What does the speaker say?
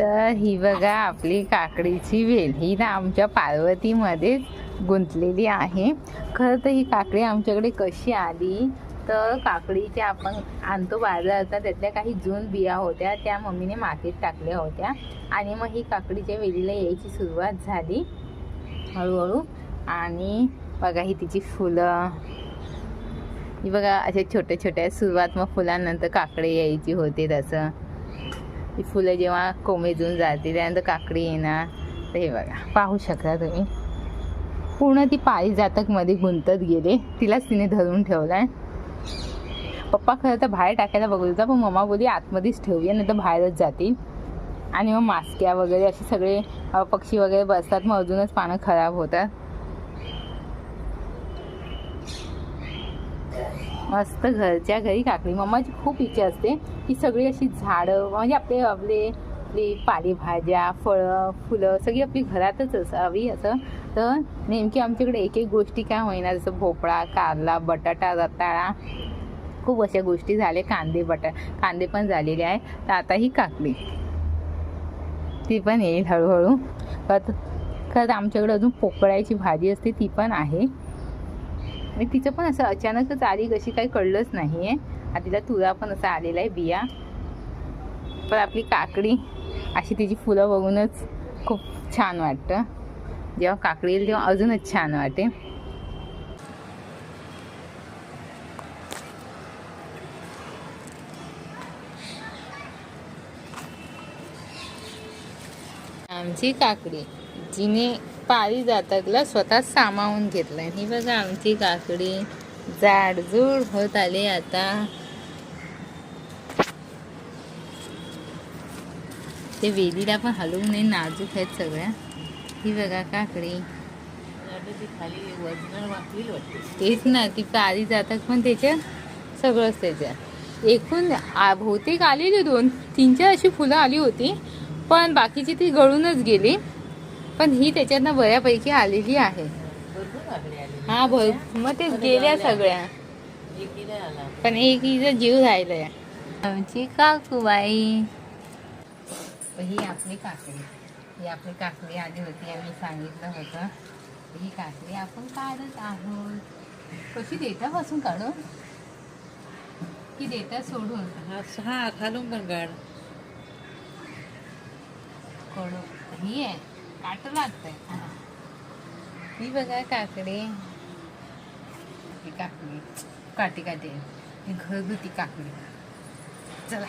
तर ही बघा आपली काकडीची वेल, ही ना आमच्या पार्वतीमध्येच गुंतलेली आहे. खरं तर ही काकडी आमच्याकडे कशी आली, तर काकडीच्या आपण आणतो बाजारात, त्यातल्या काही जून बिया होत्या, त्या मम्मीने मातीत टाकल्या होत्या आणि मग ही काकडीच्या वेलीला यायची सुरुवात झाली हळूहळू. आणि बघा ही तिची फुलं, ही बघा अशा छोट्या छोट्या सुरुवात, मग फुलांनंतर काकडे यायची होते. तसं ही फुलं जेव्हा कोमेजून जाते त्यानंतर काकडी येणार. तर हे बघा पाहू शकता तुम्ही, पूर्ण ती पारिजातकमध्ये गुंतत गेले, तिलाच तिने धरून ठेवलाय. पप्पा खरं तर बाहेर टाकायला बघत होता, पण मम्मा बोली आतमध्येच ठेवूया, नाही तर बाहेरच जातील. आणि मग मास्क्या वगैरे असे सगळे पक्षी वगैरे बसतात, मग अजूनच पानं खराब होतात. मस्त घरच्या घरी काकडी. मम्माची खूप इच्छा असते की सगळी अशी झाडं, म्हणजे आपली पालेभाज्या, फळं, फुलं सगळी आपली घरातच असावी असं. तर नेमकी आमच्याकडे एक एक गोष्टी काय होईना, जसं भोपळा, कारला, बटाटा, रताळा, खूप अशा गोष्टी झाल्या. कांदे पण झालेले आहे. तर आता ही काकडी ती पण येईल हळूहळू. खरं आमच्याकडे अजून पोकळ्याची भाजी असते, ती पण आहे. आणि तिचं पण असं अचानकच आली कशी काही कळलंच नाही आहे. तिला तुरा पण असं आलेला आहे बिया. पण आपली काकडी अशी तिची फुलं बघूनच खूप छान वाटतं. जेव्हा काकडी येईल तेव्हा अजूनच छान वाटेल. आमची काकडी जिने पारिजातकला स्वतः सामावून घेतलंय. ही बघा आमची काकडी जाडजूड होत आली आता. ते वेलीला पण हलवू नये, नाजूक आहेत सगळ्या. ही बघा काकडी, तेच ना, ती पारिजातक पण त्याच्यात सगळंच त्याच्यात. एकूण बहुतेक आलेली 2-3-4 अशी फुलं आली होती, पण बाकीची ती गळूनच गेली. पण ही त्याच्यातनं बऱ्यापैकी आलेली आहे. हा मग ते गेल्या सगळ्या, पण एक हिचा जीव राहिलाय. आमची काकूबाई. ही आपली काकडी आली होती, आम्ही सांगितलं होतं. ही काकडी आपण काढत आहोत. कशी देठापासून काढून की देठा सोडून? हा खालून पण काढ. ही आहे, काट लागतंय. ही बघा काकडी, ही काकडी काटी घरगुती काकडी. चला